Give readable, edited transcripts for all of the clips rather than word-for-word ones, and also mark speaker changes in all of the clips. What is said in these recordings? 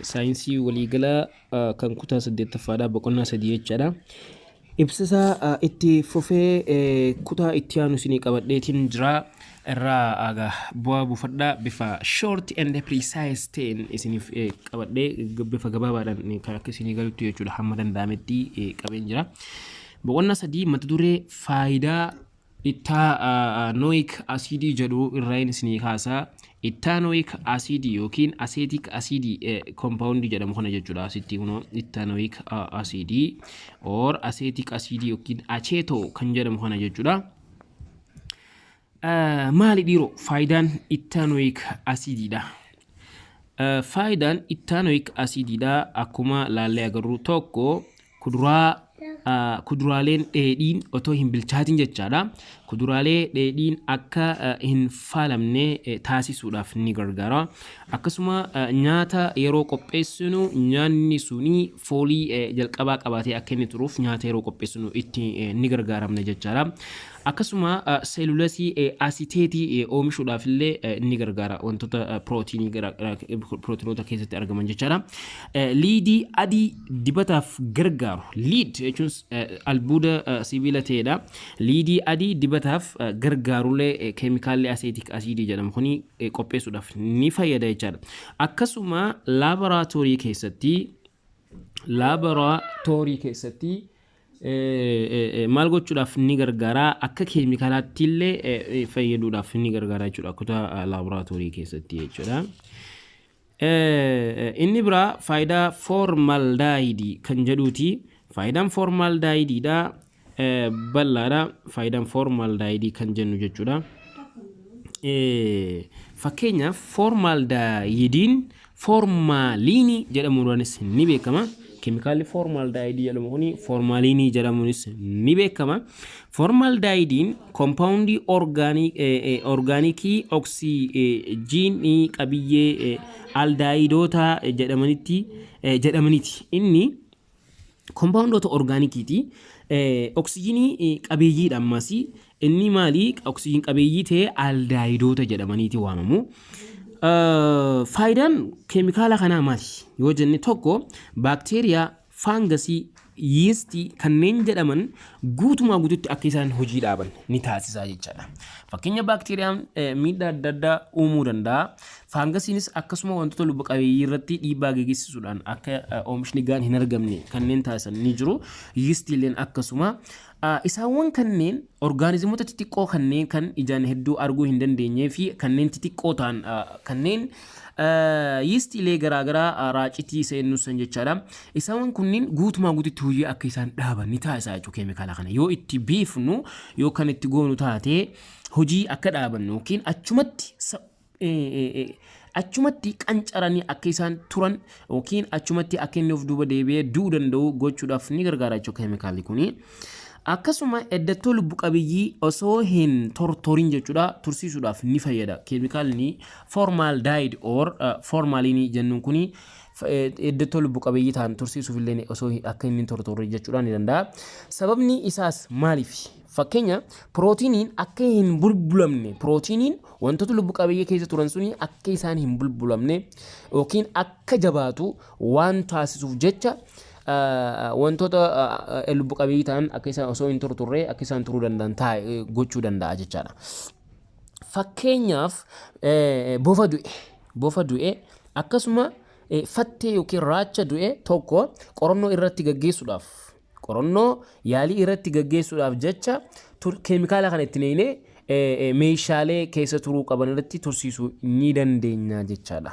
Speaker 1: saayinsii waliigalaa kan kutaa 8ffaadhaa boqonnaa 3 jechaadha. Ibsisaa itti fufee kutaa itti aanu isinii qabadheetiin jira. Irraa aga bu'aa buufadhaa bifa short and precise ta'een isiniif qabadhee bifa gabaabaadhaan kan akka isinii galutti jechuudha. Hamma danda'ametti qabeen jira. Boqonnaa 3 mata duree faayidaa ittaanoik asidii jedhu irraa isinii kaasaa. Ittaanoik asidii yookiin acetic acidii compound jedhamu kana jechuudha. Asitti kuno ittaanoik acidii or acetic acidii yookiin aceto kan jedhamu kana jechuudha. Maali dhiiroo faayidaan ittaanoik asidiidha. Faayidaan ittaanoik asidiidha akkuma laallee agarru tokko kuduraaleen dheedhiin otoo hin bilchaatin jechaadha. Kuduraalee dheedhiin akka hin faalamne taasisuudhaaf ni gargaara. Akkasuma nyaata yeroo qopheessinu nyaanni suni foolii jalqabaa qabaatee akka inni turuuf nyaata yeroo qopheessinu itti ni gargaaramna jechaadha. Akkasuma seelulasii asiteetii oomishuudhaaf illee ni gargaara wantoota prootinoota keessatti argaman jechaadha. Liidii adii dibataaf gargaaru. Liid jechuun albuuda sibiila ta'edha. Liidii adii dibataaf gargaarullee keemikaalli acetic acidii jedhamu kuni qopheessuudhaaf ni fayyada jechaadha. Akkasuma laaboraatoorii keessatti maal gochuudhaaf ni gargaara akka keemikaalaatti illee fayyaduudhaaf ni gargaara jechuudha kutaa laaboraatoorii keessatti jechuudha. Inni biraa faayidaa formaldehyde kan jedhuuti. Faayidaan formaldehydeedha bal'aadha. Faayidaan formaldehyde kan jennu jechuudha. Fakkeenyaaf formaldehydiin formaaliinii jedhamuudhaanis ni beekama. Keemikaalli formaldehyde jedhamu kuni formaaliinii jedhamuunis ni beekama. Formaldehydiin compoundii orgaanikii oksijiinii qabiyyee aldaayidoota jedhamaniiti. Inni compoundoota orgaanikiiti. Oksijiinii qabiyyii dhammaasi. Inni maali? Oksijiin qabiyyii ta'e aldaayidoota jedhamaniiti waamamu. Faayidaan keemikaala kanaa maali? Yoo jenne tokko baakteeriyaa, faangasii, yeestii kanneen jedhaman guutumaa guututti akka isaan hojii dhaaban ni taasisaa jechaadha. Fakkeenya baakteeriyaan miidhaa adda addaa uumuu danda'a. Faangasiinis akkasuma wantoota lubbu qabeeyyii irratti dhiibbaa geessisuudhaan akka oomishni gahaan hin argamne kanneen taasisan ni jiru. Yeestiileen akkasuma isaawwan kanneen orgaanizimoota xixiqqoo kanneen kan ijaan hedduu arguu hin dandeenyee fi kanneen xixiqqoo ta'an kanneen yeestiilee garaagaraa raacitii seenuusan jechaadha. Isaawwan kunniin guutumaa guututti hojii akka isaan dhaaban ni taasisaa jechuudha keemikaala kana. Yoo itti beefnu yoo kan itti goonu taate hojii akka dhaabannu yookiin achumatti qancaranii akka isaan turan yookiin achumatti akka inni of duuba deebi'ee du'uu danda'u gochuudhaaf ni gargaara jechuudha keemikaalli kuni. Akkasuma eddatoo lubbu qabiyyii osoo hin tortorin jechuudha tursiisuudhaaf ni fayyada. Keemikaalli formaldehyde or formaaliinii jennuun kuni eddatoo lubbu qabiyyii ta'an tursiisuuf illee osoo akka inni tortorre jechuudha ni danda'a. Sababni isaas maaliif? Fakkeenya pirootiiniin akka hin bulbulamne, pirootiiniin wantoota lubbu qabiyyii keessa turan suni akka isaan hin bulbulamne yookiin akka jabaatu waan taasisuuf jecha wantoota lubbu qabeeyyii ta'an akka isaan osoo hin tortorre akka isaan turuu danda'an gochuu danda'a jechaadha. Fakkeenyaaf bofa du'e akkasuma fattee yookiin raacha du'e tokko qorannoo irratti gaggeessuudhaaf jecha keemikaala kana itti naqnee meeshaalee keessa turuu qaban irratti tursiisuu ni dandeenya jechaadha.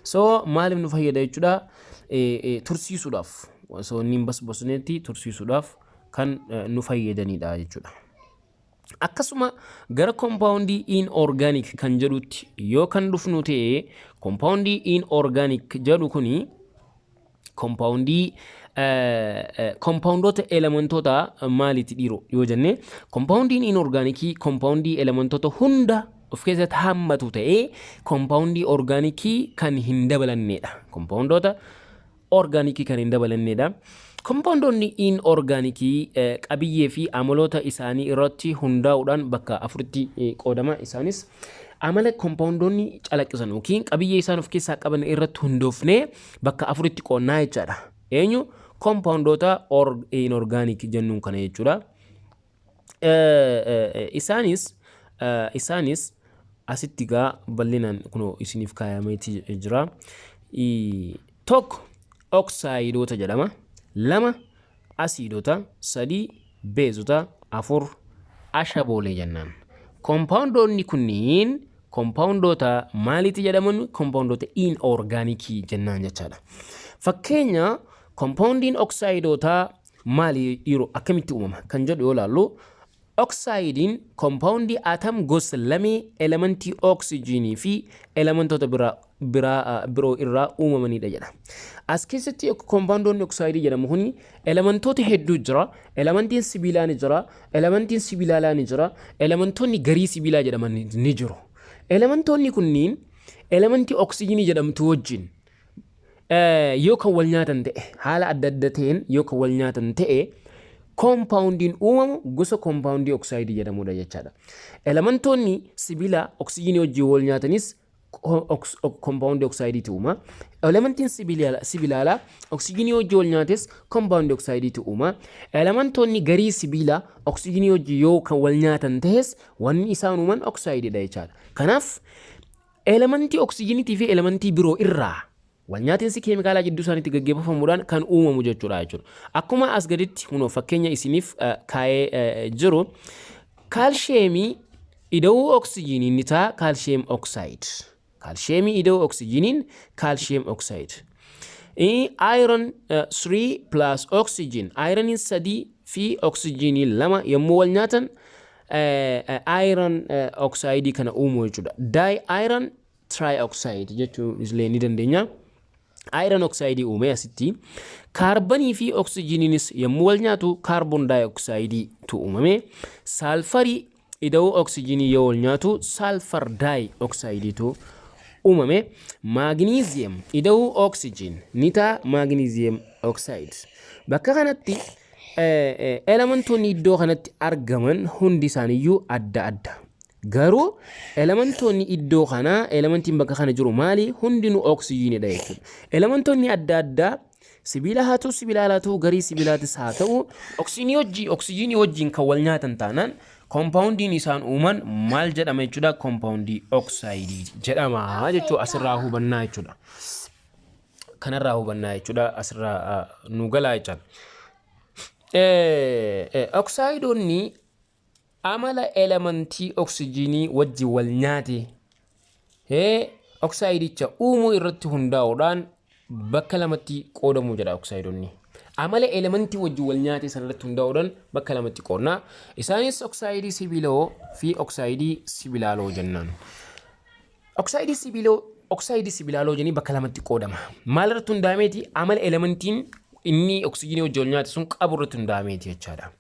Speaker 1: So maaliif nu fayyada jechuudha? Tursiisuudhaaf osoo inni hin basbosnetti tursiisuudhaaf kan nu fayyadanidha jechuudha. Akkasuma gara compoundii inorganic kan jedhutti yoo kan dhufnu ta'e compoundii inorganic jedhu kuni compoundoota elementoota maaliiti dhiiroo yoo jenne compoundiin inorganikii compoundii elementoota hunda of keessatti hammatu ta'ee compoundii orgaanikii kan hin dabalannedha. Compoundoota orgaanikii kan hin dabalannedha. Compoundoonni inorgaanikii qabiyyee fi amaloota isaanii irratti hundaa'uudhaan bakka afuritti qoodama. Isaanis amala compoundonni calaqqisan yookiin qabiyyee isaan of keessaa qaban irratti hundoofnee bakka afuritti qoonnaa jechaadha. Eenyu compoundota inorganic jennuun kana jechuudha. Isaanis asitti gaa bal'inaan kunoo isiniif kaayameeti jira. Tokko oksaayidoota jedhama. 2 asiidota. 3 beezota. 4 ashaboolee jennaan. Compoundonni kunniin compoundota maaliiti jedhaman? Compoundota inorganikii jennaan jechaadha. Fakkeenya compoundiin oksaayidoota maali dhiiroo akkamitti uumama kan jedhu yoo ilaallu, oksaayidiin compoundii atam gosa lamee elementii oksijiinii fi elementoota biroo irraa uumamanidha jedha. As keessatti compoundonni oksayidii jedhamu kuni elementoota hedduu jira. Elementiin sibiilaa ni jira, elementiin sibiilaalaa ni jira, elementoonni garii sibiilaa jedhaman ni jiru. Elementoonni kunniin elementii oksijiinii jedhamtu wajjin yoo kan wal nyaatan ta'e, haala adda adda ta'een yoo kan wal nyaatan ta'e, compoundiin uumamu gosa compoundii oksayidii jedhamudha jechaadha. Elementoonni sibiilaa oksijiinii wajjin wal nyaatanis compound oxide tuuma. Elementiin sibiilaa oksijiinii wajjin wal nyaates compound oxide tuuma. Elementoonni garii sibiilaa oksijiinii wajjin yoo kan wal nyaatan ta'es wanni isaan uuman oxide dha jechaadha. Kanaaf elementii oksijiiniitii fi elementii biroo irraa wal nyaatinsi keemikaalaa jidduu isaaniitti gaggeeffamuudhaan kan uumamu jechuudha. Akkuma as gaditti fakkeenya isiniif kaa'ee jiru, kaalsheemii ida'uu oksijiiniin ni ta'a kaalsheem oxide. Calcium ida'uu oksijiiniin calcium oxide. Iron 3 plus oxygen. Iron 3 fi oxygen 2 yommuu wal nyaatan iron oxide kana uumu jechuudha. Di-iron trioxide jechuun illee ni dandeenya. Iron oxide uume asitti. Kaarbanii fi oxygeeniinis yommuu wal nyaatu carbon dioxide tu uumame. Sulfurii ida'uu oxygenii yoo wal nyaatu sulfur dioxide tu uumame. Magnesium ida'uu oxygen ni ta'a magnesium oxide. Bakka kanatti elementoonni iddoo kanatti argaman hundi isaaniiyyuu adda adda. Garuu elementoonni iddoo kana elementiin bakka kana jiru maali? Hundinuu oxygenidha jechuudha. Elementoonni adda addaa sibiila haa ta'u sibiilaa haa ta'u garii sibiilaatis haa ta'u oxygenii wajjin kan wal nyaatan taanaan compoundiin isaan uuman maal jedhama jechuudha? Compoundii oxide jedhama jechuudha. Asirraa hubannaa jechuudha. Kanarraa hubannaa jechuudha. Asirraa nu galaa jechuudha. Oxidonni amala elementii oxygenii wajjin wal nyaate oxidicha uumuu irratti hundaa'uudhaan bakka lamatti qoodamuu jedha oxidonni. Amala elementii wajjin wal nyaate sanarratti hundaa'uudhaan bakka lamatti qoodna. Isaanis oxidii sibiiloo fi oxidii sibiilaaloo jennaan. Oxidii sibiilaaloo jenni bakka lamatti qoodama. Maal irratti hundaa'ameeti? Amala elementiin inni oxygenii wajjin wal nyaate sun qabu irratti hundaa'ameeti jechaadha.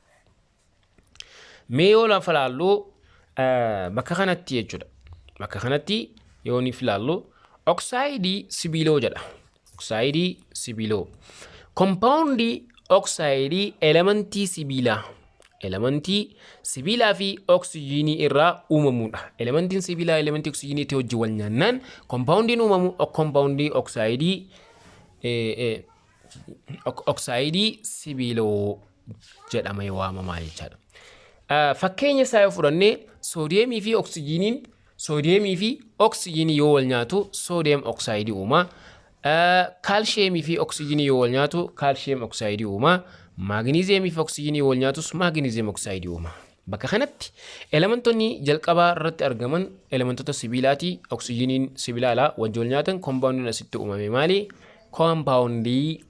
Speaker 1: Mee yoo lafa laallu bakka kanatti jechuudha. Bakka kanatti yoo ni filaallu oxidii sibiiloo jedha. Oxidii sibiiloo. Compoundii oxidii elementii sibiilaa. Elementii sibiilaa fi oxygenii irraa uumamuudha. Elementiin sibiilaa elementii oxygenii ta'e wajjin wal nyaannaan compoundiin uumamu compoundii oxidii sibiiloo jedhamee waamamaa jechaadha. Fakkeenya isaa yoo fudhannee soodiyemii fi oxygenii yoo wal nyaatu soodiyem oxide uuma. Kaalsheemii fi oxygenii yoo wal nyaatu kaalsheem oxide uuma. Magnesiumii fi oxygenii yoo wal nyaatus magnesium oxide uuma. Bakka kanatti elementoonni jalqabaa irratti argaman elementoota sibiilaati. Oxygeniin sibiilaalaa wajjin wal nyaatan compoundiin asitti uumame maali? Compoundii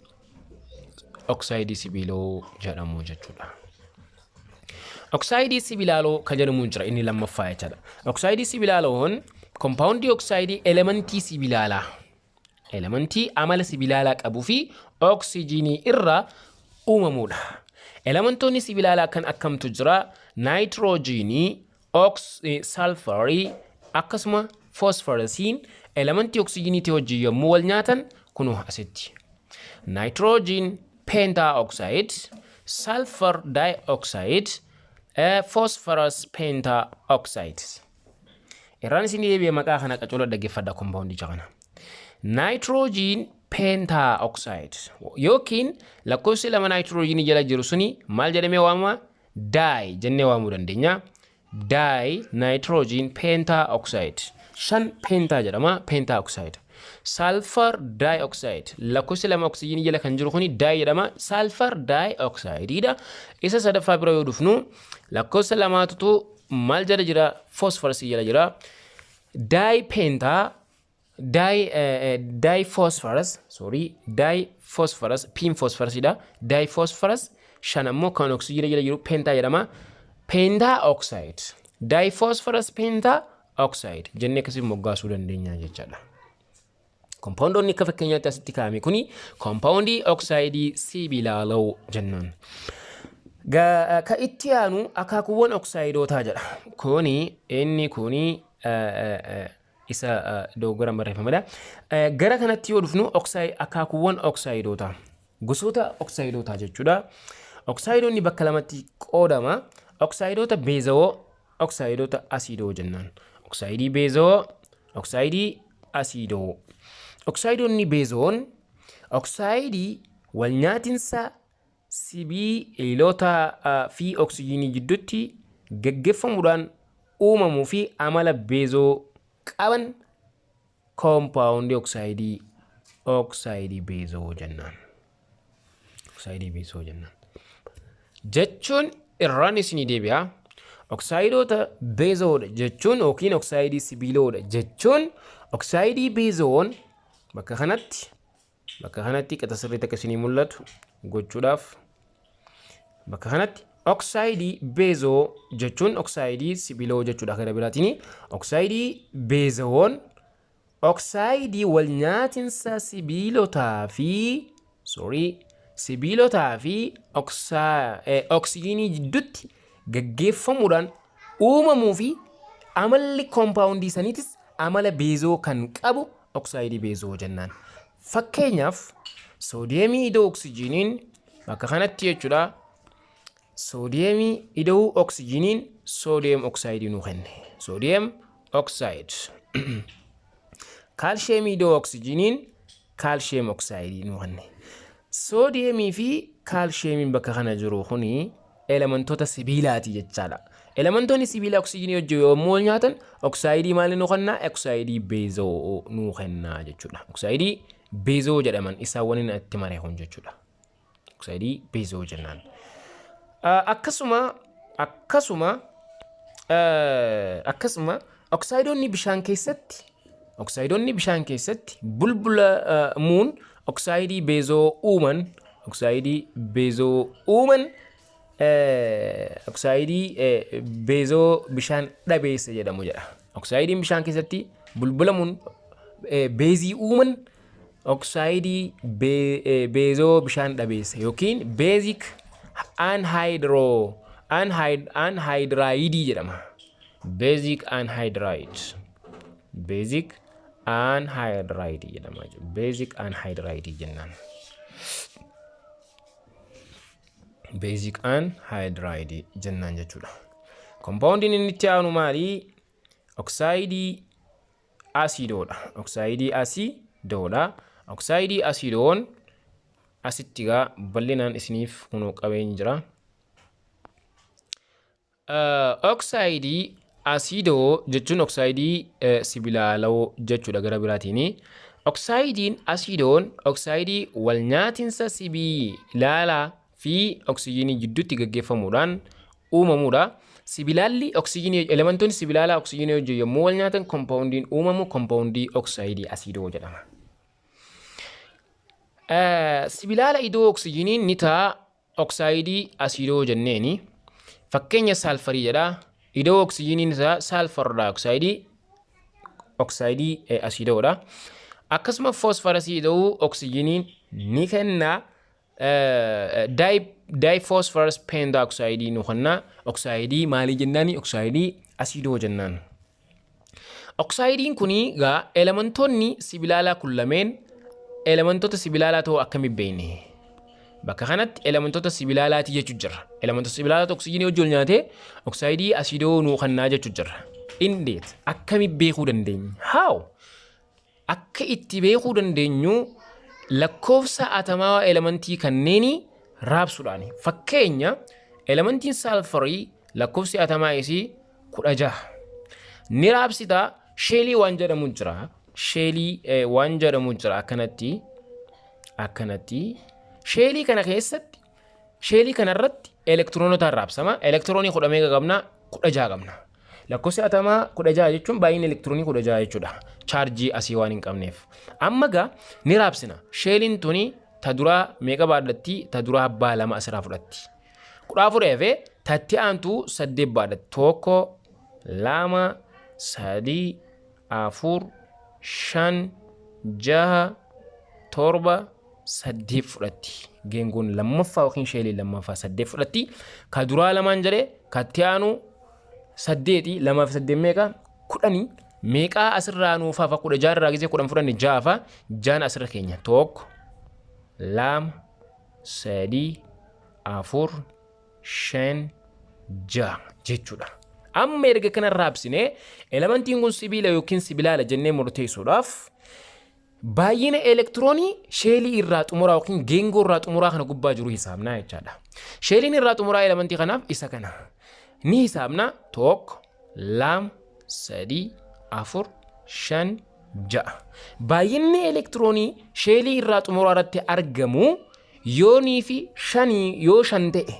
Speaker 1: oxide sibiiloo jedhamu jechuudha. Oxide sibiilaaloo kan jedhamu jira inni lammaffaa jechaadha. Oxide sibiilaaloon compoundii oxide elementii sibiilaalaa. Elementii amala sibiilaalaa qabuu fi oxygenii irraa uumamuudha. Elementoonni sibiilaalaa kan akkamtu jira? Nitrogenii, sulfurii, akkasuma phosphorasiin elementii oxygenii ta'e wajjin yommuu wal nyaatan kunoo asitti. Nitrogen pentaoxide, sulfur dioxide, phosphorus pentaoxide. irraan isin deebi'ee maqaa kana qacola dhaggeeffadha compoundicha kana. Nitrogen pentaoxide yookiin lakkoofsi lama nitrogen jala jiru suni maal jedhamee waamama? Di jennee waamuu dandeenya. Di nitrogen pentaoxide. Shan penta jedhama pentaoxide. Sulfur dioxide lakkoofsi lama oxygen jala kan jiru kuni di jedhama. Sulfur dioxide dha. Isa sadaffaa bira yoo dhufnu lakkoofsa lamaatu maal jala jira? Phosphorus jala jira. Diphosphorus pin phosphorus dha. Diphosphorus shan ammoo kan oxygen jala jiru penta jedhama. Pentaoxide. Diphosphorus pentaoxide jennee akkasiin moggaasuu dandeenya jechaadha. Compoundonni akka fakkeenyaatti asitti kaa'ame kuni compoundii oxide sibiilaaloo jennuun. Ka itti aanu akaakuuwwan oxidootaa jedha. Inni kuni isa dogoggoraan barreeffamadha. Gara kanatti yoo dhufnu akaakuuwwan oxidootaa. Gosoota oxidootaa jechuudha. Oxidoonni bakka lamatti qoodama. Oxidoota beezawoo, oxidoota asidoo jennaan. Oxidii beezawoo, oxidii asidoo. Oxidoonni beezawoon oxidii wal nyaatinsa sibiilota fi oksijiinii gidduutti gaggeeffamuudhaan uumamuu fi amala beezoo qaban compound oxidii beezoo jennaan. Oxidii beezoo jennaan. Jechuun irraan isinii deebi'a. Oxidoota beezoodha jechuun yookiin oxidii sibiiloodha jechuun oxidii beezoon bakka kanatti qata sirriitti akka isinii mul'atu gochuudhaaf bakka kanatti oxidii beezoo jechuun oxidii sibiiloo jechuudha. Gara biraatiin oxidii beezoon oxidii wal nyaatinsa sibiilotaa fi oksijiinii gidduutti gaggeeffamuudhaan uumamuu fi amalli compoundii saniitis amala beezoo kan qabu oxidii beezoo jennaan. Fakkeenyaaf soodiyemii idoo oksijiiniin bakka kanatti jechuudha. Soodiyemii idoo oksijiiniin soodiyem oxidii nuu kenne. Soodiyem oxide. Kaalsheemii idoo oksijiiniin kaalsheem oxidii nuu kenne. Soodiyemii fi kaalsheemiin bakka kana jiru kuni elementoota sibiilaati jechaadha. Elementoonni sibiilaa oksijiinii wajjin yommuu wal nyaatan oxidii maal nuu kenna? Oxidii beezoo nuu kenna jechuudha. Oxidii beezoo jedhaman isaan waliin itti mareehuun jechuudha. Oxidii beezoo jennaan. Akkasuma oxidoonni bishaan keessatti bulbula muun oxidii beezoo uuman oxidii beezoo bishaan dhabeessa jedhamu jedha. Oxidiin bishaan keessatti bulbulamuun beezii uuman oxidii beezoo bishaan dhabeessa yookiin basic anhydride jedhama. Basic anhydride jedhama. Basic anhydride jennaan. Basic anhydride jennaan jechuudha. Compoundiin inni itti aanu maali? Oxidii asidoodha. Oxidii asidoon asitti gaa bal'inaan isiniif kunoo qabeen jira. Oxidii asidoo jechuun oxidii sibiilaaloo jechuudha gara biraatiin. Oxidiin asidoon oxidii wal nyaatinsa sibiilaalaa fi oksijiinii gidduutti gaggeeffamuudhaan uumamuudha. Sibiilaalli oksijiinii elementoonni sibiilaalaa oksijiinii wajjin yommuu wal nyaatan compoundiin uumamu compoundii oxidii asidoo jedhama. Sibiilaala idoo oksijiiniin ni ta'a oxidii asidoo jenneeni. Fakkeenya salfarii jedha. Idoo oksijiiniin isaa sulfur dioxide oxidii asidoodha. Akkasuma phosphorus idoo oksijiiniin ni kenna. Diphosphorus pentaoxide nu kenna. Oxidii maali jennaani? Oxidii asidoo jennaan. Oxidiin kuni gaa elementoonni sibiilaalaa kun lameen elementoota sibiilaalaa ta'uu akkamiin beekne? Bakka kanatti elementoota sibiilaalaati jechuu jira. Elementoota sibiilaalaa oksijiinii wajjin nyaatee oxidii asidoo nuu kennaa jechuu jira. Indeed akkami beekuu dandeenya? How? Akka itti beekuu dandeenyu lakkoofsa atamaa elementii kanneeni raabsuudhaani. Fakkeenya elementiin salfarii lakkoofsi atamaa isii 16. Ni raabsita sheelii waan jedhamu jira. Sheelii waan jedhamu jira akkanatti. Sheelii kana keessatti sheelii kanarratti elektiroonota raabsama. Elektiroonii 10 meeqa qabna? 16 qabna. Lakkoofsi atamaa 16 jechuun baay'ina elektiroonii 16 jechuudha. Chaarjii asii waan hin qabneef. Amma gaa ni raabsina. Sheeliin tuni ta duraa meeqa baadhatti? Ta duraa abbaa 2 asirraa fudhatti. 14 hafee tatti aantu 8 baadhatti. 1 2 3 4 5 6 7 8 fudhatti. Geengoon lammaffaa yookiin sheelii lammaffaa 8 fudhatti. Ka duraa lamaan jedhee katti aanu 8 2 fi 8 meeqa? 10 meeqa asirraa nuufaaf 16 irraa gisee 10 fudhanne 6 jaan asirra keenya 1 2 3 4 5 6 jechuudha. Amma erga kana raabsine elementiin kun sibiila yookiin sibilaala jennee murteessuudhaaf baay'ina elektiroonii sheelii irraa xumuraa yookiin geengoo irraa xumuraa kana gubbaa jiru hisaabnaa jechaadha. Sheeliin irraa xumuraa elementii kanaaf isa kana. Ni hisaabna 1 2 3 4 5 6. Baay'inni elektiroonii sheelii irraa xumuraa irratti argamu yoonii fi 5 yoo 5 ta'e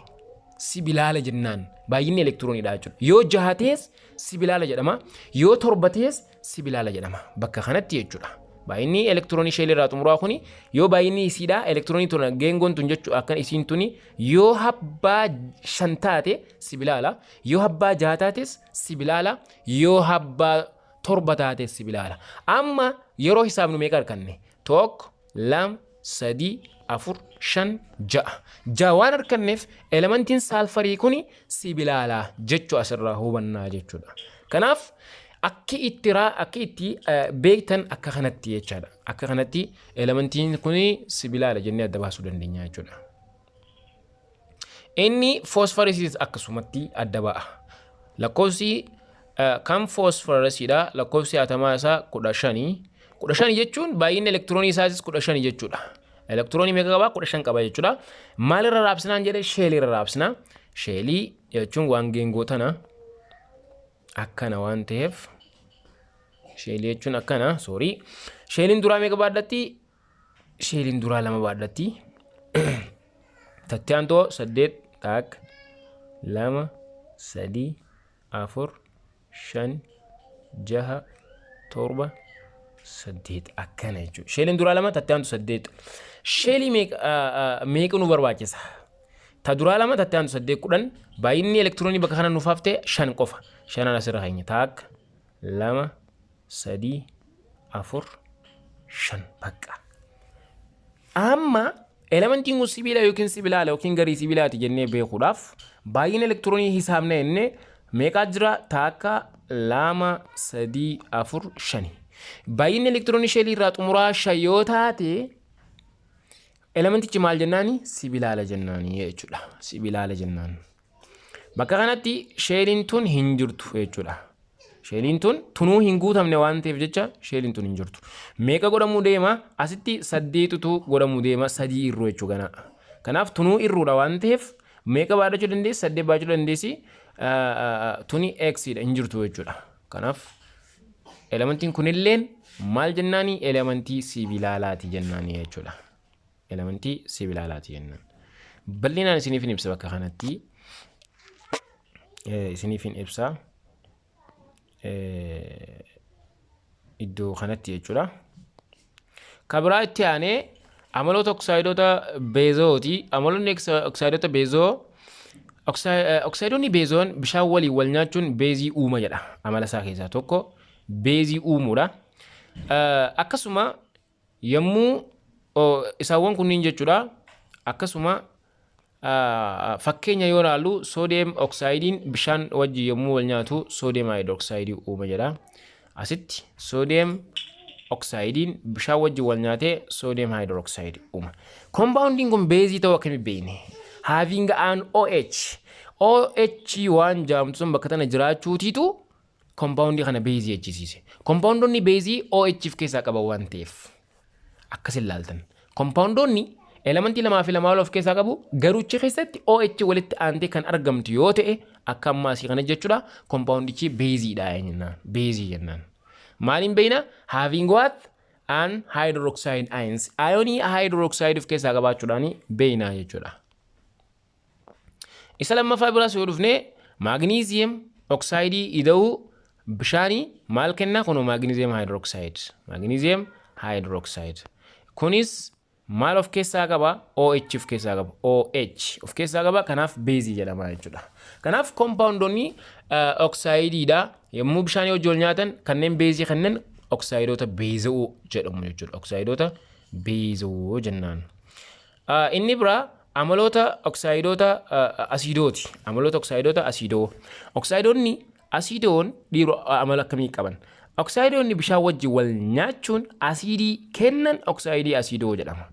Speaker 1: sibilaala jennaan. Baay'inni elektirooniidha jechuudha. Yoo 6 ta'es sibilaala jedhama. Yoo 7 ta'es sibilaala jedhama. Bakka kanatti jechuudha. Baay'inni elektiroonii sheelii irraa xumuraa kuni yoo baay'inni isiidha elektiroonii tun geengoon tun jechuudha akkan isiin tuni yoo habbaa 5 taate sibilaala, yoo habbaa 6 taates sibilaala, yoo habbaa 7 taates sibilaala. Amma yeroo hisaabnu meeqa arganne? 1 2 3 4 5 6. 6 waan arganneef elementiin salfarii kuni sibilaala jechuu asirraa hubannaa jechuudha. Kanaaf akka itti beektan akka kanatti jechaadha. Akka kanatti elementiin kuni sibilaala jennee adda baasuu dandeenya jechuudha. Inni fosforisiis akkasumatti adda ba'a. Lakkoofsi kan fosforisiidha. Lakkoofsi atamaa isaa 15. 15 jechuun baay'inni elektiroonii isaatis 15 jechuudha. Elektiroonii meeqa qaba? 15 qaba jechuudha. Maalirra raabsinaan jedhee sheelii irra raabsina. Sheelii jechuun waan geengoo tana akkana waan ta'eef sheelii jechuun akkana sheeliin duraa meeqa baadhatti? Sheeliin duraa 2 baadhatti. Tatti aantoo 8 taak 2 3 4 5 6 7 8 akkana jechuudha. Sheeliin duraa 2 tatti aantu 8. Sheelii meeqa nu barbaachisa? Ta duraa 2 tatti aantu 8 10. Baay'inni elektiroonii bakka kana nuufaaf ta'e 5 qofa. 5 asirra keenya taak 2 3 4 5 bakka. Amma elementiin kun sibiila yookiin sibilaala yookiin garii sibiilaati jennee beekuudhaaf baay'ina elektiroonii hisaabna jennee meeqa jira? Taakka 2 3 4 5. Baay'inni elektiroonii sheelii irraa xumuraa 5 yoo taate elementichi maal jennaani? Sibilaala jennaani jechuudha. Sibilaala jennaan. Bakka kanatti sheeliin tun hin jirtu jechuudha. Sheeliin tun tunuu hin guutamne waan ta'eef jecha sheeliin tun hin jirtu. Meeqa godhamuu deema? Asitti 8tu godhamuu deema 3 irruu jechuudha. Kanaaf tunuu irruudha waan ta'eef meeqa baadhachuu dandeessi? 8 baadhachuu dandeessi. Tuni x'dha hin jirtu jechuudha. Kanaaf elementiin kunilleen maal jennaani? Elementii sibilaalaati jennaani jechuudha. Elementii sibilaalaati jennaan. Bal'inaan isiniif hin ibsa bakka kanatti. Isiniif hin ibsa. Iddoo kanatti jechuudha. Kabiraa itti aanee amaloota oksaayidoota beezooti. Amaloonni oksaayidoota beezoo oksaayidoonni beezoon bishaan waliin wal nyaachuun beezii uuma jedha. Amala isaa keessaa tokko beezii uumuudha. Akkasuma yommuu isaawwan kunniin jechuudha. Akkasuma fakkeenya yoo ilaallu soodiyem oksaayidiin bishaan wajji yommuu wal nyaatu soodiyem haayidrooksayidii uuma jedha. Asitti soodiyem oksaayidiin bishaan wajji wal nyaatee soodiyem haayidrooksayidii uuma. Compoundiin kun beezii ta'uu akkamitti beekne? Having an OH. OH waan jaamtu sun bakka tana jiraachuutiitu compound kana base jechisiise. Compoundonni base OH keessa qaba waan ta'eef akkasin laaltan. Compoundonni elementii lamaa fi lamaa of keessaa qabu garuu achi keessatti OH walitti aantee kan argamtu yoo ta'e akka ammaa asii kana jechuudha compoundichi baseedha jennaan. Base jennaan. Maaliin beeyna having what an hydroxide ions. Ionii hydroxide of keessaa qabaachuudhaan beeyna jechuudha. Isa lammaffaa biraas yoo dhufne magnesium oxide ida'uu bishaanii maal kenna kun magnesium hydroxide. Magnesium hydroxide. Kunis maal of keessaa qaba OH of keessaa qaba. OH of keessaa qaba kanaaf base jedhama jechuudha. Kanaaf compoundonni oxideedha yommuu bishaanii wajjin nyaatan kanneen base kanneen oxideota baseoo jedhamu jechuudha. Oxideota baseoo jennaan. Inni bira amaloota oxideota asidooti. Amaloota oxideota asidoo. Oxidonni asidoon dhiiroo amala akkamii qaban? Oxidonni bishaan wajjin wal nyaachuun asidii kennan oxidii asidoo jedhama.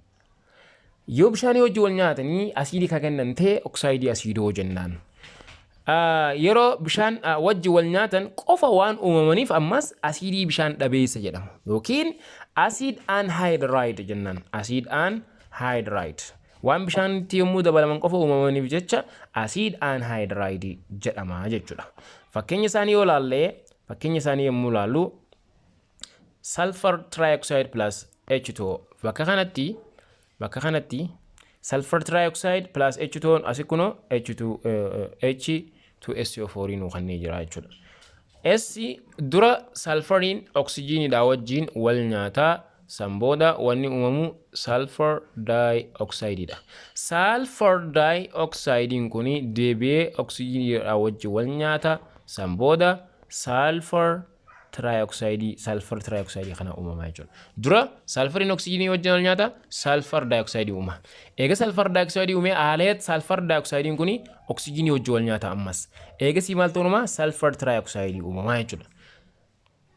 Speaker 1: Yoo bishaanii wajjin wal nyaatanii asidii kan kennan ta'e oxidii asidoo jennaan. Yeroo bishaan wajjin wal nyaatan qofa waan uumamaniif ammas asidii bishaan dhabeessa jedhama. Yookiin acid anhydride jennaan. Acid anhydride. Waan bishaanitti yommuu dabalaman qofa uumamaniif jecha acid anhydride jedhama jechuudha. Fakkeenya isaanii yoo laallee fakkeenya isaanii yommuu laallu sulfur trioxide plus H2O bakka kanatti sulfur trioxide plus H2O asii kunoo H2SO4 nu kanneen jira jechuudha. S dura sulfuriin oksijiinidha wajjin wal nyaataa san booda wanni uumamu sulfur dioxideidha. Sulfur dioxidein kuni deebi'ee oksijiinidha wajjin wal nyaataa san booda sulfur trioxide kana uumama jechuudha. Dura sulfurin oksijiinii wajjin wal nyaata sulfur dioxide uuma. Eega sulfur dioxide uumee haaleet sulfur dioxidein kuni oksijiinii wajjin wal nyaata ammas. Eega si maaltu uumama sulfur trioxide uumama jechuudha.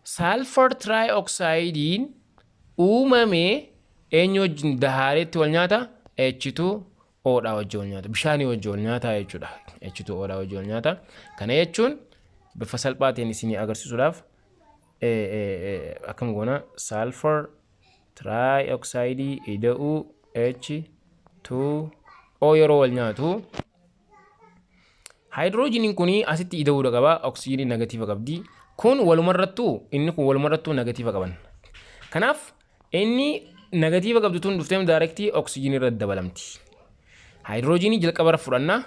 Speaker 1: Sulfur trioxidein uumame eenyu wajjin dahaareetti wal nyaata H2O dha wajjin wal nyaata. Bishaanii wajjin wal nyaata jechuudha. H2O dha wajjin wal nyaata. Kana jechuun bifa salphaatiin isinii agarsiisuudhaaf akkam goona sulfur trioxide ida'uu H2O yeroo wal nyaatu hydrogeniin kuni asitti ida'uudha qaba oksijiinii negatiiva qabdi. Kun walumarrattuu inni kun walumarrattuu negatiiva qaban. Kanaaf inni negatiiva qabdu tun dhufteem directly oksijiinii irra dabalamti. Hydrogenii jalqaba fudhanna.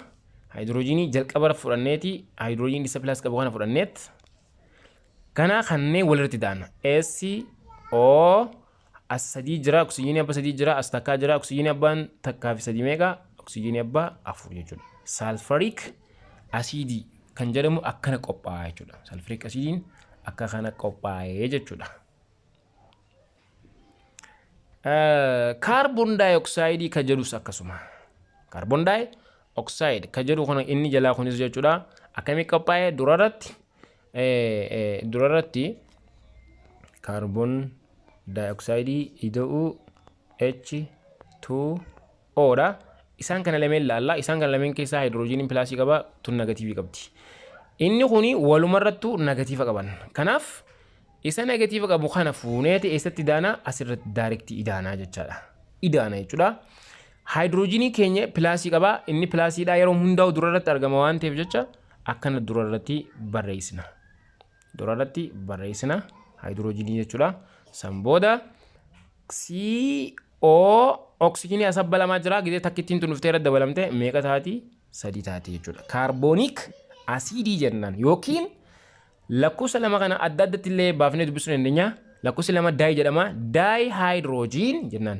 Speaker 1: Hydrogenii jalqaba fudhanneeti hydrogenii isa plus qabu kana fudhanneet kana kanneen walirratti daana. SO as sadii jira oksijiinii abba sadii jira as takkaa jira oksijiinii abbaan takkaa fi sadii meeqa oksijiinii abbaa afur jechuudha. Sulfuric acid kan jedhamu akkana qophaa'aa jechuudha. Sulfuric acidiin akka kana qophaa'ee jechuudha. Carbon dioxide kan jedhus akkasuma. Carbon dioxide kan jedhu kana inni jalaa kunis jechuudha. Akkamii qophaa'ee durarratti carbon dioxide ida'uu H2O dha. Isaan kana lameen laalla. Isaan kana lameen keessaa hydrogeniin pilaasii qaba tun negatiivii qabdi. Inni kuni walumarrattuu negatiiva qaban. Kanaaf isa negatiiva qabu kana fuuneeti eessatti daana asirratti directly idaanaa jechaadha. Idaana jechuudha. Hydrogenii keenya pilaasii qaba. Inni pilaasiidha yeroo hundaa'u durarratti argama waan ta'eef jecha akkana durarratti barreessina. Durarratti barreessina hydrogenii jechuudha. San booda CO oksijiinii asabba lamaa jira gidee takkittiin tun dhuftee irra dabalamte meeqa taati? Sadii taati jechuudha. Carbonic acidii jennaan yookiin lakkoofsa lama kana adda addatti illee baafnee dubbisuu dandeenya. Lakkoofsi lama daay jedhama. Dihydrogen jennaan.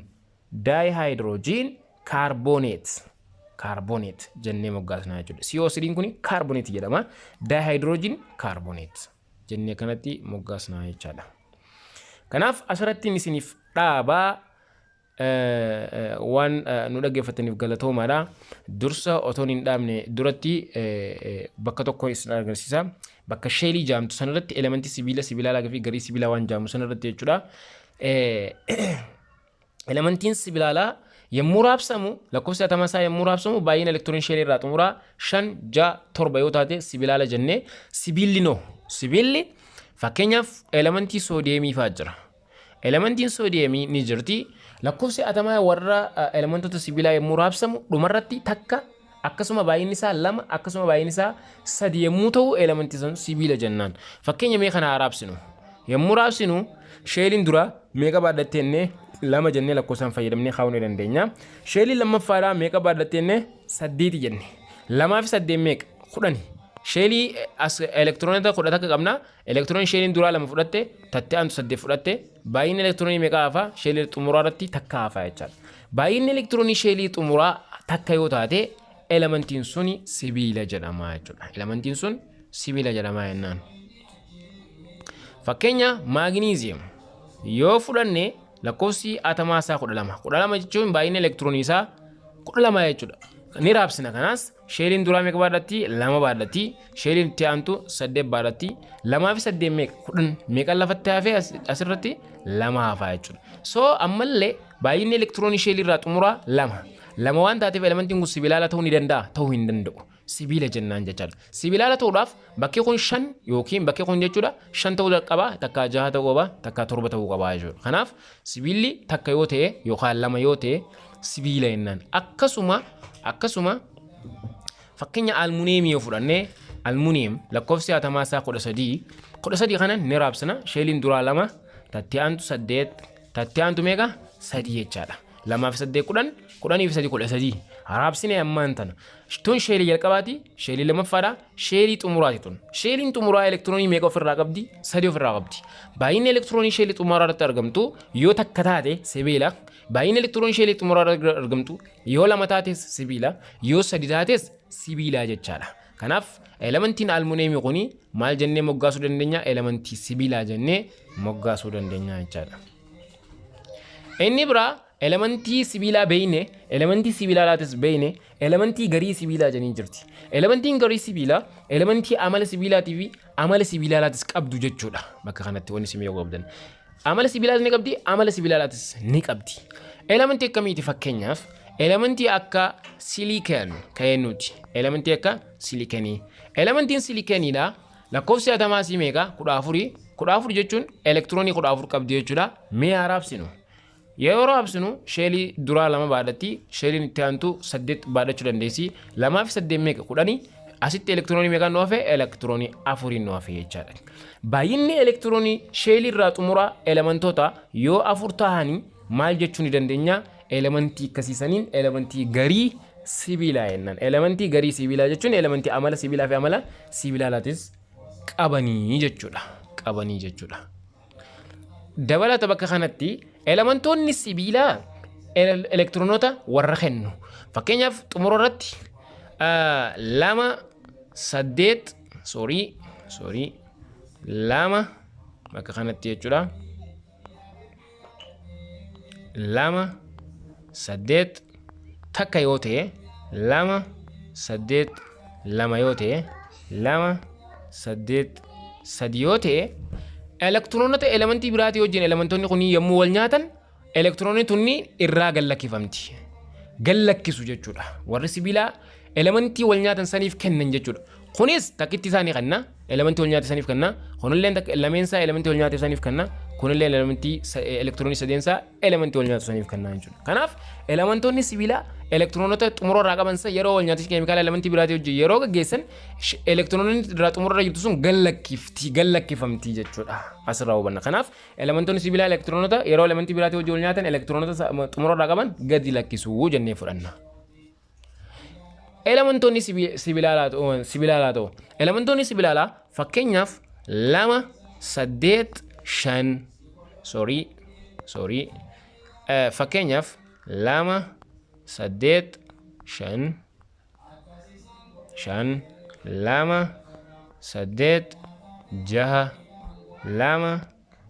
Speaker 1: Dihydrogen carbonate jennee moggaasnaa jechuudha. CO3 kuni carbonate jedhama. Dihydrogen carbonate jennee kanatti moggaasnaa jechaadha. Kanaaf asirratti isiniif dhaabaa waan nu dhaggeeffataniif galatoomaadha. Dursa otoo hin dhaabne duratti bakka tokko isin agarsiisa. Bakka sheelii jaamtu sanarratti elementii sibiilaa laga fi garii sibiilaa waan jaamu sanarratti jechuudha. Elementiin sibiilaa yommuu raabsamu lakkoofsa atamasaa yommuu raabsamu baay'ina elektiroon sheelii irraa xumuraa 5 6 7 yoo taate sibiilaa jennee sibiilli Fakkeenyaaf elementii soodiyemii fa'aa jira. Elementiin soodiyemii ni jirti. Lakkoofsi atamaa warra elementoota sibiilaa yommuu raabsamu dhumarratti takka akkasuma baay'inni isaa 2 akkasuma baay'inni isaa 3 yommuu ta'u elementii sun sibiila jennaan. Fakkeenya mee kana raabsinu. Yommuu raabsinu sheeliin dura meeqa baadhattee 2 jennee lakkoofsaan fayyadamnee kaa'uu dandeenya. Sheeliin lammaffaadhaa meeqa baadhattee 8 jenne. 2 fi 8 meeqa 10. Sheelii as elektiroonota 10 takka qabna. Elektiroon sheeliin duraa 2 fudhatte tattee aantu 8 fudhatte baay'inni elektiroonii meeqa hafa sheelii xumuraa irratti takka hafa jechaadha. Baay'inni elektiroonii sheelii xumuraa takka yoo taate elementiin suni sibiila jedhama jechuudha. Elementiin sun sibiila jedhama jennaan. Fakkeenya maagniiziyeem yoo fudhanne lakkoofsi atamaa isaa 12. 12 jechuun baay'inni elektiroonii isaa 12 jechuudha. Ni raabsina kanaas sheeliin duraa meeqa baadhatti 2 baadhatti sheeliin itti aantu 8 baadhatti 2 fi 8 meeqa 10 meeqa lafatti hafee asirratti 2 hafa jechuudha. So ammallee baay'inni elektiroonii sheelii irraa xumuraa 2 waan taateef elementiin kun sibiilaa ta'uu ni danda'a ta'uu hin danda'u. Sibiila jennaan jechaadha. Sibiilaa ta'uudhaaf bakkee kun 5 yookiin bakkee kun jechuudha 5 ta'uu qaba takka 6 ta'uu qaba takka 7 ta'uu qaba jechuudha. Kanaaf sibiilli takka yoo ta'e yookaan 2 yoo ta'e sibiila jennaan. Akkasuma fakkeenya almuuniyeemii yoo fudhanne almuuniyeem lakkoofsi atamaa isaa 13 kana ni raabsina sheeliin duraa 2 tattee aantu 8 tattee aantu meeqa 3 jechaadha. 2 fi 8 10 10 fi 3 13 raabsine ammaan tana tun sheelii jalqabaati sheelii lammaffaadha sheelii xumuraati tun sheeliin xumuraa elektiroonii meeqa ofirraa qabdi 3 ofirraa qabdi. Baay'inni elektiroonii sheelii xumuraa irratti argamtu yoo takka taate sibiila. Baay'inni elektiroonii sheelii xumuraa irratti argamtu yoo 2 taates sibiila yoo 3 taates sibiila jechaadha. Kanaaf elementiin almuuniyeemii kuni maal jennee moggaasuu dandeenya elementii sibiilaa jennee moggaasuu dandeenya jechaadha. Inni biraa elementii sibiilaa beeyne elementii sibiilaalaatis beeyne elementii garii sibiilaa jennee jirti. Elementiin garii sibiilaa elementii amala sibiilaatii fi amala sibiilaalaatis qabdu jechuudha. Bakka kanatti wanni sibiila qabdan. Amala sibiilaatis ni qabdi amala sibiilaalaatis ni qabdi. Elementii akkamiiti fakkeenyaaf elementii akka silikeen ka'eennuti. Elementii akka silikeenii. Elementiin silikeenidha. Lakkoofsi atamaa sii meeqa 14. 14 jechuun elektiroonii 14 qabdi jechuudha. Mee raabsinu. Yeroo raabsinu sheelii duraa 2 baadhatti sheeliin itti aantu 8 baadhachuu dandeessi. 2 fi 8 meeqa 10. Asitti elektiroonii meeqa nu hafe elektiroonii 4 nu hafe jechaadha. Baay'inni elektiroonii sheelii irraa xumuraa elementoota yoo 4 ta'anii maal jechuu ni dandeenya elementii akkasiisaniin elementii garii sibiilaa jennaan. Elementii garii sibiilaa jechuun elementii amala sibiilaa fi amala sibiilaalaatis qabanii jechuudha. Dabalata bakka kanatti elementoonni sibiilaa elektiroonota warra kennu. Fakkeenyaaf xumura irratti 2 bakka kanatti jechuudha. 2 8 takka yoo ta'e 2 8 2 yoo ta'e 2 8 3 yoo ta'e elektiroonota elementii biraatii wajjin elementoonni kun yommuu wal nyaatan elektiroonni tunni irraa gallakkifamti. Gallakkisu jechuudha. Warri sibiilaa elementii wal nyaatan saniif kennan jechuudha. Kunis takkitti isaanii kenna elementii wal nyaatan saniif kenna. Kunillee lameensaa elementii wal nyaatan saniif kenna. Kunillee elementii elektiroonii sadeensaa elementii wal nyaatan saniif kenna jechuudha. Kanaaf elementoonni sibiilaa elektiroonota xumura irraa qaban yeroo wal nyaatan keemikaala elementii biraatii wajjin yeroo gaggeessan elektiroonni irraa xumura irra jirtu sun gallakkifamti jechuudha. Asirraa hubanna. Kanaaf elementoonni sibiilaa elektiroonota yeroo elementii biraatii wajjin wal nyaatan elektiroonota xumura irraa qaban gadi lakkisuu jennee fudhanna. Elementoonni sibiilaa ta'u elementoonni sibiilaa fakkeenyaaf 2 8 5 fakkeenyaaf 2 8 5 2 8 6 2 8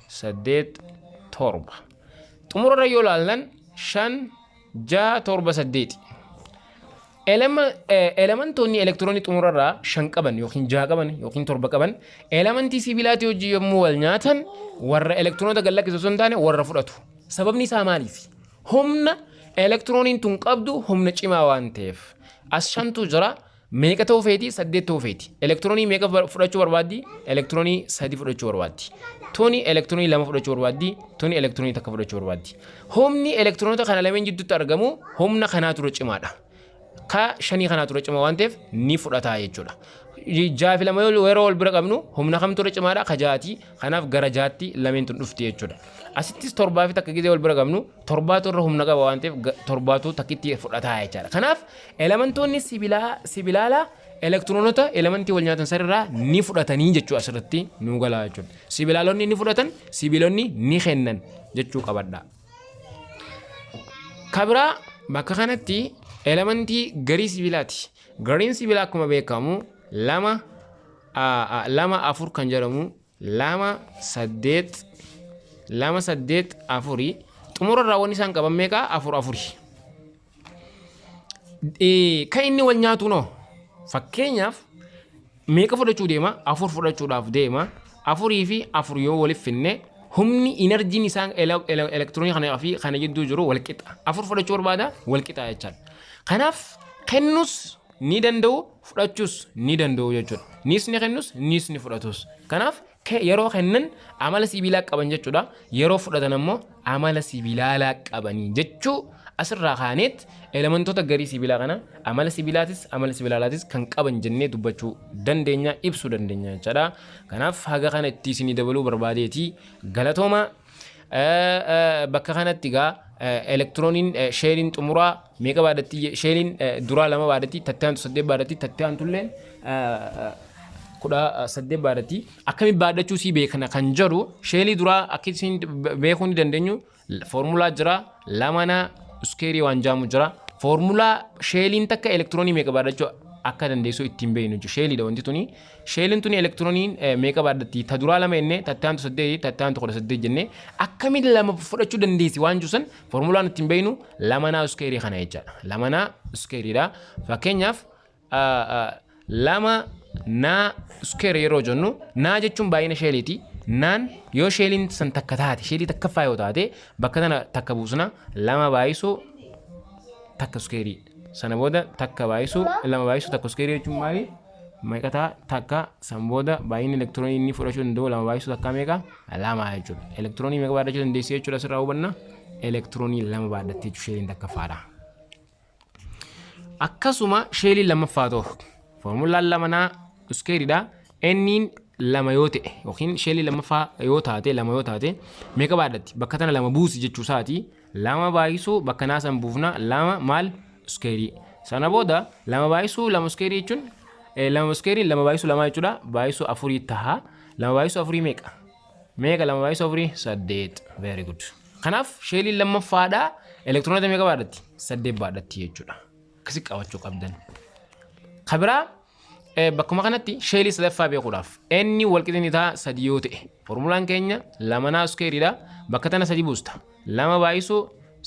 Speaker 1: 7 xumurarra yoo ilaallan 5 6 7 8 elementoonni elektiroonii xumurarraa 5 qaban yookiin 6 qaban yookiin 7 qaban elementii sibiilaatii wajjin yommuu wal nyaatan warra elektiroonota gallakkisu osoo hin taane warra fudhatu. Sababni isaa maaliif? Humna elektirooniin tun qabdu humna cimaa waan ta'eef as 5tu jira meeqa ta'uu feeti 8 ta'uu feeti elektiroonii meeqa fudhachuu barbaaddi elektiroonii 3 fudhachuu barbaaddi tuni elektiroonii 2 fudhachuu barbaaddi tuni elektiroonii takka fudhachuu barbaaddi humni elektiroonota kana lameen jidduutti argamu humna kanaa ture cimaadha ka shanii kanaa ture cimaa waan ta'eef ni fudhataa jechuudha jaafi lama yeroo wal bira qabnu humna kam ture cimaadha ka jaati kanaaf gara jaatti lameen tun dhufti jechuudha asittis torbaa fi takka gizee wal bira qabnu torbaatu irra humna qaba waan ta'eef torbaatu takkitti fudhataa jechuudha kanaaf elementoonni sibilaala elektiroonota elementii wal nyaatan sarirraa ni fudhatanii jechuu asirratti nu galaa jechuudha sibilaalonni ni fudhatan sibiilonni ni kennan jechuu qabadha kabira bakka kanatti elementii garii sibilaati gariin sibilaa akkuma beekamu lama afur kan jedhamu lama saddeet afuri xumurarraa wanni isaan qaban meeqa afuri kan inni wal nyaatu noo fakkeenyaaf meeqa fudhachuu deema afur fudhachuudhaaf deema afurii fi afur yoo waliif finne humni inerjiin isaan elektiroonii kanaa fi kana jidduu jiru wal qixa afur fudhachuu barbaada wal qixa jechaadha kanaaf kennus ni danda'u fudhachuus ni danda'u jechuudha nis ni kennus nis ni fudhatus kanaaf yeroo kennan amala sibiilaa qaban jechuudha yeroo fudhatan ammoo amala sibiilaa qabanii jechuu asirraa kaaneet elementoota garii sibiilaa kana amala sibiilaatis kan qaban jennee dubbachuu dandeenya ibsuu dandeenya jechuudha kanaaf haga kana itti isinii dabaluu barbaadeeti galatooma bakka kanatti gaa elektirooniin sheeliin xumuraa meeqa baadatti sheeliin duraa lama baadatti tattaantu 8 baadatti tattaantulleen 18 baadatti akkamitti baadachuu si beekna kan jedhu sheelii duraa akkasiin beekuu ni dandeenyu foormulaa jira lamana iskeerii waan jaamu jira foormulaa sheeliin takka elektiroonii meeqa baadachuu akka dandeessu ittiin beeknu jechuudha sheeliidha wanti tuni sheeliin tuni elektirooniin meeqa baadatti ta duraa lama enne tattaantu 8 tattaantu 18 jenne akkamitti lama fudhachuu dandeessi waan juusan foormulaan ittiin beeknu lamanaa iskeerii kana jechaadha lamanaa iskeeriidha fakkeenyaaf lama naa iskeerii yeroo jennu naa jechuun baay'ina sheeliiti naan yoo sheeliin san takka taate sheelii takkaffaa yoo taate bakka tana takka buusna lama baay'isuu takka iskeerii sana booda takka baay'isuu lama baay'isuu takka iskeerii jechuun maali meeqataa takka san booda baay'inni elektiroonii inni fudhachuu danda'u lama baay'isuu takka meeqa lama jechuudha elektiroonii meeqa baadhachuu dandeessi jechuudha asirraa hubanna elektiroonii lama baadhattee jechuudha sheeliin takkaffaadha akkasuma sheeliin lammaffaa ta'u foormulaan lamanaa iskeeriidha enniin lama yoo ta'e yookiin sheelii lammaffaa yoo taate lama yoo taate meeqa baadhatti bakka tana lama buusi jechuu isaati lama baay'isuu bakka naasan buufna lama maal iskeerii sana booda lama baay'isuu lama iskeerii jechuun lama iskeerii lama baay'isuu lama jechuudha baay'isuu afurii taha lama baay'isuu afurii meeqa lama baay'isuu afurii 8 very good kanaaf sheelii lammaffaadha elektiroonota meeqa baadhatti 8 baadhatti jechuudha akkasi qabachuu qabdan kabiraa bakkuma kanatti sheelii sadaffaa beekuudhaaf inni walqixni ta'a 3 yoo ta'e foormulaan keenya lamanaa iskeeriidha bakka tana 3 buusta lama baay'isuu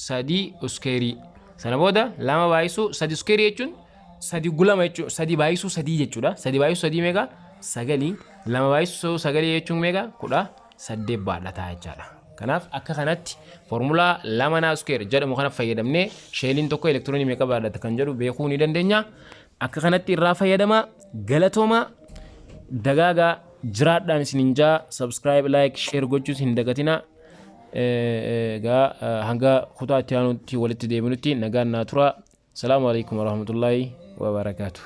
Speaker 1: 3 iskeerii sana booda lama baay'isuu 3 iskeerii jechuun 3 gulama jechuun 3 baay'isuu 3 jechuudha 3 baay'isuu 3 meeqa 9 lama baay'isuu 9 jechuun meeqa 18 baadhataa jechaadha kanaaf akka kanatti foormulaa lamanaa iskeerii jedhamu kana fayyadamnee sheeliin tokko elektiroonii meeqa baadhata kan jedhu beekuu ni dandeenya akka kanatti irraa fayyadama galatooma dagaagaa jiraadhaan isinin jaa subscribe like share gochuus hin dagatina hanga kutaa itti aanutti walitti deebinutti nagaan naa tura salaamu alaykum warahmatullaahi wabarakaatuh